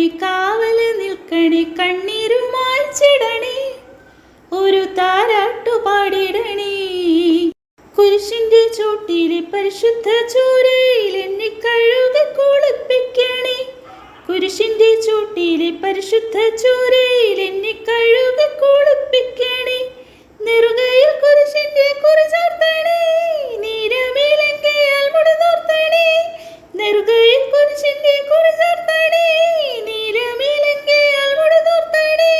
നിൽക്കണേ, കാവല് നിൽക്കണേ, കണ്ണീരുമായി ചിടണേ, ഒരു താരാട്ടു പാടിടണേ. കുരിശിന്റെ ചോട്ടിലെ പരിശുദ്ധ ചോരയിൽ എന്നെ കഴുകി കുളിപ്പിക്കണേ, കുരിശിന്റെ ചോട്ടിലെ പരിശുദ്ധ ചോരയിൽ എന്നെ കഴുകി കുളിപ്പിക്കണേ. നെറുകയിൽ കുരിശിന്റെ കുറി ചാർത്തണേ, നീരമേലങ്കയാൽ മുടിതോർത്തണേ. നെറുകയിൽ കുരിശിന്റെ കുറി ചാർത്തണേ, നീരമേലങ്കയാൽ മുടിതോർത്തണേ.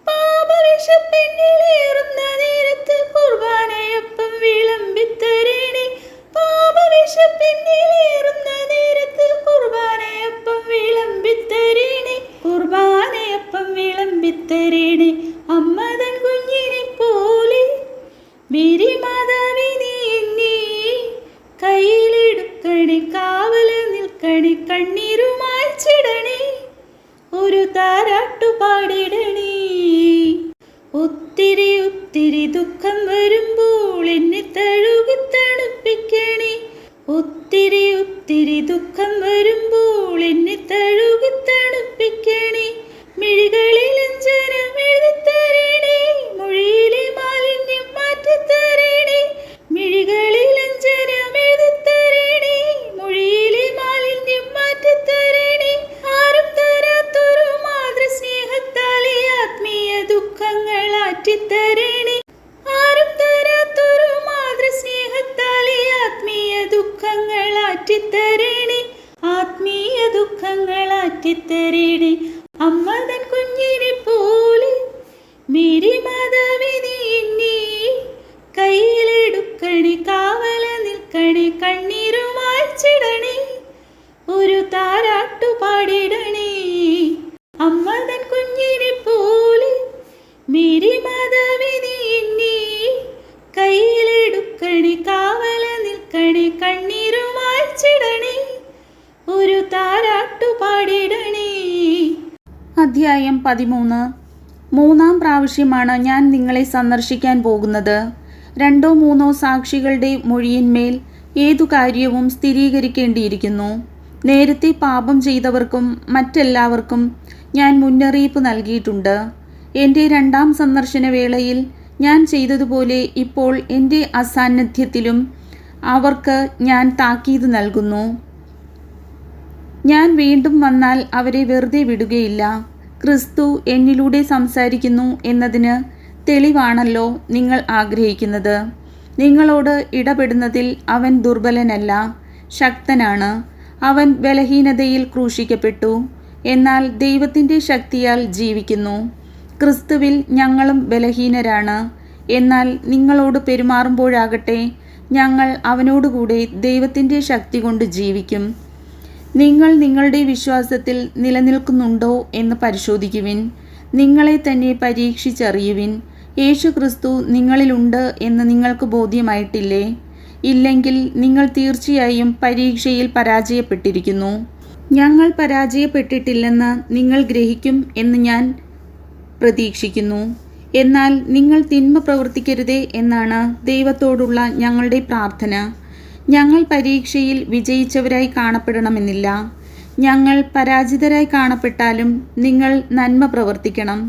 പാപവിഷപ്പെന്നിലേറുന്ന നേരത്ത് കുർബാനയപ്പം വിളമ്പിത്തരണേ, പാപവിഷപ്പെന്നിലേറുന്ന നേരത്ത് കുർബാനയപ്പം വിളമ്പിത്തരണേ, കുർബാനയപ്പം വിളമ്പിത്തരണേ. അമ്മ തൻ കുഞ്ഞിനെ പോലെ മേരി മാതാവേ നീ എന്നെ കയ്യിലെടുക്കണേ, കാവല് നിൽക്കണേ, കണ്ണീരുമായി ചിടണേ, ഒരു താരാട്ടു പാടിടണേ. ഒത്തിരി ഒത്തിരി ദുഃഖം വരുമ്പോൾ എന്നെ തഴുകി തണുപ്പിക്കണേ, ഒത്തിരി ഒത്തിരി ദുഃഖം വരുമ്പോൾ എന്നെ തഴുകി തണുപ്പിക്കണേ. മിഴികളിൽ അഞ്ജനം എഴുതിത്തരണേ, മൊഴിയിലെ മാലിന്യം മാറ്റിത്തരണേ. മിഴികളിൽ അഞ്ജനം എഴുതിത്തരണേ, മൊഴിയിലെ മാലിന്യം മാറ്റിത്തരണേ. ആരും തരാത്തൊരു മാതൃസ്നേഹത്താലെ ആത്മീയ ദുഃഖങ്ങൾ ആറ്റിത്തരണേ, ആരും തരാത്തൊരു മാതൃസ്നേഹത്താലെ ആത്മീയ ദുഃഖങ്ങൾ ആറ്റിത്തരണേ, ആത്മീയ ദുഃഖങ്ങൾ ആറ്റിത്തരണേ. അമ്മ തൻ കുഞ്ഞിനെ പോലെ മേരി മാതാവേ നീ എന്നെ കയ്യിലെടുക്കണേ, കാവല് നിൽക്കണേ, കണ്ണീരുമായി ചിടണേ, ഒരു താരാട്ടു പാടിടണേ. അമ്മ തൻ കുഞ്ഞിനെ പോലെ മേരി മാതാവേ നീ എന്നെ കയ്യിലെടുക്കണേ, കാവല് നിൽക്കണേ, കണ്ണീരുമായി ചിടണേ, ഒരു താരാട്ടു പാടിടണേ. അധ്യായം 13. 3-ാം പ്രാവശ്യമാണ് ഞാൻ നിങ്ങളെ സന്ദർശിക്കാൻ പോകുന്നത്. 2-3 സാക്ഷികളുടെ മൊഴിയിന്മേൽ ഏതു കാര്യവും സ്ഥിരീകരിക്കേണ്ടിയിരിക്കുന്നു. നേരത്തെ പാപം ചെയ്തവർക്കും മറ്റെല്ലാവർക്കും ഞാൻ മുന്നറിയിപ്പ് നൽകിയിട്ടുണ്ട്. എൻ്റെ 2-ാം സന്ദർശന വേളയിൽ ഞാൻ ചെയ്തതുപോലെ ഇപ്പോൾ എൻ്റെ അസാന്നിധ്യത്തിലും അവർക്ക് ഞാൻ താക്കീത് നൽകുന്നു. ഞാൻ വീണ്ടും വന്നാൽ അവരെ വെറുതെ വിടുകയില്ല. ക്രിസ്തു എന്നിലൂടെ സംസാരിക്കുന്നു എന്നതിന് തെളിവാണല്ലോ നിങ്ങൾ ആഗ്രഹിക്കുന്നത്. നിങ്ങളോട് ഇടപെടുന്നതിൽ അവൻ ദുർബലനല്ല, ശക്തനാണ്. അവൻ ബലഹീനതയിൽ ക്രൂശിക്കപ്പെട്ടു, എന്നാൽ ദൈവത്തിൻ്റെ ശക്തിയാൽ ജീവിക്കുന്നു. ക്രിസ്തുവിൽ ഞങ്ങളും ബലഹീനരാണ്, എന്നാൽ നിങ്ങളോട് പെരുമാറുമ്പോഴാകട്ടെ ഞങ്ങൾ അവനോടുകൂടെ ദൈവത്തിൻ്റെ ശക്തി കൊണ്ട് ജീവിക്കും. നിങ്ങൾ നിങ്ങളുടെ വിശ്വാസത്തിൽ നിലനിൽക്കുന്നുണ്ടോ എന്ന് പരിശോധിക്കുവിൻ. നിങ്ങളെ തന്നെ പരീക്ഷിച്ചറിയുവിൻ. യേശു ക്രിസ്തു നിങ്ങളിലുണ്ട് എന്ന് നിങ്ങൾക്ക് ബോധ്യമായിട്ടില്ലേ? ഇല്ലെങ്കിൽ നിങ്ങൾ തീർച്ചയായും പരീക്ഷയിൽ പരാജയപ്പെട്ടിരിക്കുന്നു. ഞങ്ങൾ പരാജയപ്പെട്ടിട്ടില്ലെന്ന് നിങ്ങൾ ഗ്രഹിക്കും എന്ന് ഞാൻ പ്രതീക്ഷിക്കുന്നു. എന്നാൽ നിങ്ങൾ തിന്മ പ്രവർത്തിക്കരുതേ എന്നാണ് ദൈവത്തോടുള്ള ഞങ്ങളുടെ പ്രാർത്ഥന. ഞങ്ങൾ പരീക്ഷയിൽ വിജയിച്ചവരായി കാണപ്പെടണമെന്നില്ല. ഞങ്ങൾ പരാജിതരായി കാണപ്പെട്ടാലും നിങ്ങൾ നന്മ പ്രവർത്തിക്കണം.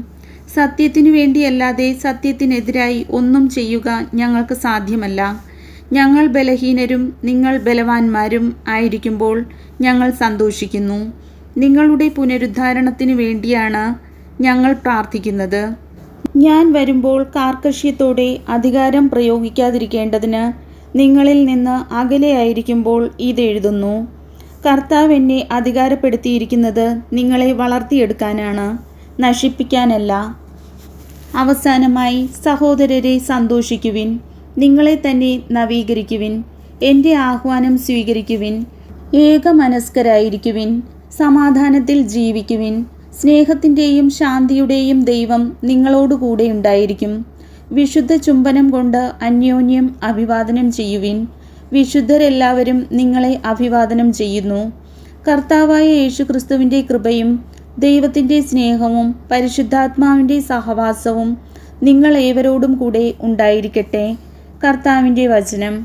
സത്യത്തിനു വേണ്ടിയല്ലാതെ സത്യത്തിനെതിരായി ഒന്നും ചെയ്യുക ഞങ്ങൾക്ക് സാധ്യമല്ല. ഞങ്ങൾ ബലഹീനരും നിങ്ങൾ ബലവാന്മാരും ആയിരിക്കുമ്പോൾ ഞങ്ങൾ സന്തോഷിക്കുന്നു. നിങ്ങളുടെ പുനരുദ്ധാരണത്തിനു വേണ്ടിയാണ് ഞങ്ങൾ പ്രാർത്ഥിക്കുന്നത്. ഞാൻ വരുമ്പോൾ കാർക്കശ്യത്തോടെ അധികാരം പ്രയോഗിക്കാതിരിക്കേണ്ടതിന് നിങ്ങളിൽ നിന്ന് അകലെയായിരിക്കുമ്പോൾ ഇതെഴുതുന്നു. കർത്താവ് എന്നെ അധികാരപ്പെടുത്തിയിരിക്കുന്നത് നിങ്ങളെ വളർത്തിയെടുക്കാനാണ്, നശിപ്പിക്കാനല്ല. അവസാനമായി സഹോദരരെ, സന്തോഷിക്കുവിൻ, നിങ്ങളെ തന്നെ നവീകരിക്കുവിൻ, എൻ്റെ ആഹ്വാനം സ്വീകരിക്കുവിൻ, ഏകമനസ്കരായിരിക്കുവിൻ, സമാധാനത്തിൽ ജീവിക്കുവിൻ. സ്നേഹത്തിൻ്റെയും ശാന്തിയുടെയും ദൈവം നിങ്ങളോടുകൂടെ ഉണ്ടായിരിക്കും. വിശുദ്ധ ചുംബനം കൊണ്ട് അന്യോന്യം അഭിവാദനം ചെയ്യുവിൻ. വിശുദ്ധരെല്ലാവരും നിങ്ങളെ അഭിവാദനം ചെയ്യുന്നു. കർത്താവായ യേശുക്രിസ്തുവിൻ്റെ കൃപയും ദൈവത്തിൻ്റെ സ്നേഹവും പരിശുദ്ധാത്മാവിൻ്റെ സഹവാസവും നിങ്ങൾ ഏവരോടും കൂടെ ഉണ്ടായിരിക്കട്ടെ. കർത്താവിൻ്റെ വചനം.